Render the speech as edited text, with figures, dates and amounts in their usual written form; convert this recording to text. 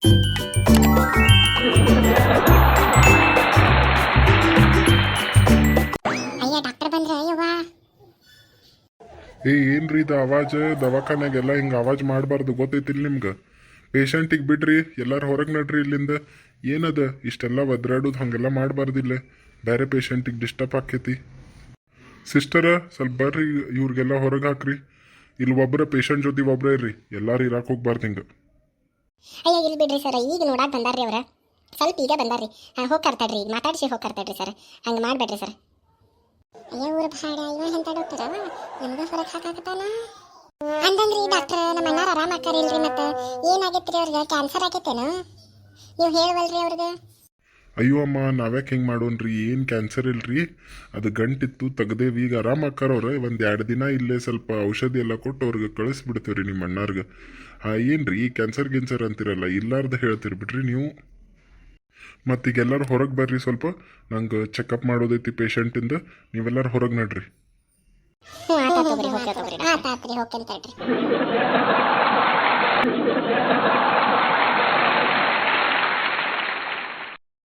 ಅಯ್ಯ ಡಾಕ್ಟರ್ ಬಂದ್ರೆ ಅಯ್ಯವ್ವ. ಏನ್ರಿ ಇದು ಆವಾಜ್? ದವಾಖಾನ್ಯಾಗೆಲ್ಲ ಹಿಂಗೆ ಆವಾಜ್ ಮಾಡಬಾರ್ದು, ಗೊತ್ತೈತಿಲ್ಲ ನಿಮ್ಗೆ? ಪೇಷಂಟಿಗೆ ಬಿಡ್ರಿ, ಎಲ್ಲರೂ ಹೊರಗೆ ನಡ್ರಿ ಇಲ್ಲಿಂದ. ಏನದ ಇಷ್ಟೆಲ್ಲ ಒದ್ರಾಡೋದು ಹಾಗೆಲ್ಲ ಮಾಡಬಾರ್ದಿಲ್ಲ, ಬೇರೆ ಪೇಷಂಟಿಗೆ ಡಿಸ್ಟರ್ಬ್ ಆಕೈತಿ. ಸಿಸ್ಟರ ಸ್ವಲ್ಪ ಬರ್ರಿ, ಇವ್ರಿಗೆಲ್ಲ ಹೊರಗೆ ಹಾಕ್ರಿ. ಇಲ್ಲಿ ಒಬ್ಬರ ಪೇಷಂಟ್ ಜೊತೆ ಒಬ್ಬರೇ ಇರ್ರಿ, ಎಲ್ಲರೂ ಇರಾಕ್ ಹೋಗ್ಬಾರ್ದು ಹಿಂಗೆ. ಅಯ್ಯ ಇಲ್ಲಿ ಬಿಡ್ರಿ ಸರ್, ಈಗ ನೋಡಾಕ್ ಬಂದಾರ್ರಿ ಅವ್ರ, ಸ್ವಲ್ಪ ಈಗ ಬಂದಾರ್ರಿ. ಹೋಗ್ಕರ್ತಾಡ್ರಿ, ಈಗ ಮಾತಾಡ್ಸಿ ಹೋಗ್ಕರ್ತಾಡ್ರಿ ಸರ್, ಹಂಗೆ ಮಾಡ್ಬೇಡ್ರಿ ಸರ್. ಅಯ್ಯ ಊರ ಭಾಡ ಇವ ಎಂತ ಡಾಕ್ಟರ್ ನಮ್ಗೆ ಹೊರಗೆ ಹಾಕಾಕತ್ತಾನ ಅಂದಂದ್ರಿ. ಡಾಕ್ಟರ್ ನಮ್ಮ ಅಣ್ಣಾರ ಆರಾಮ ಆಕಾರಿಲ್ರಿ, ಮತ್ತೆ ಏನಾಗೈತ್ರಿ ಅವ್ರಿಗೆ? ಕ್ಯಾನ್ಸರ್ ಆಗೈತೇನು? ನೀವು ಹೇಳವಲ್ರಿ ಅವ್ರಿಗೆ? ಅಯ್ಯೋ ಅಮ್ಮ, ನಾವ್ಯಾಕೆ ಹಿಂಗೆ ಮಾಡೋನ್ರಿ? ಏನು ಕ್ಯಾನ್ಸರ್ ಇಲ್ರಿ, ಅದು ಗಂಟಿತ್ತು ತೆಗ್ದೇವಿ, ಈಗ ಆರಾಮ ಆಕಾರವ್ರೆ. ಒಂದು 2 ದಿನ ಇಲ್ಲೇ ಸ್ವಲ್ಪ ಔಷಧಿ ಎಲ್ಲ ಕೊಟ್ಟು ಅವ್ರಿಗೆ ಕಳಿಸ್ಬಿಡ್ತೀವ್ರಿ ನಿಮ್ಮ ಅಣ್ಣಾರ್ಗೆ. ಏನ್ರಿ ಕ್ಯಾನ್ಸರ್ ಗಿನ್ಸರ್ ಅಂತಿರಲ್ಲ, ಇಲ್ಲಾರ್ದು ಹೇಳ್ತೀರಿ ಬಿಡ್ರಿ ನೀವು. ಮತ್ತೀಗೆಲ್ಲರೂ ಹೊರಗೆ ಬರ್ರಿ, ಸ್ವಲ್ಪ ನಂಗೆ ಚೆಕಪ್ ಮಾಡೋದೈತಿ ಪೇಷಂಟಿಂದ. ನೀವೆಲ್ಲರೂ ಹೊರಗೆ ನಡ್ರಿ. ಹ್ಞೂ ಆತಾತ್ರಿ ಹೋಗ್ತೇನೆ ತಡ್ರಿ.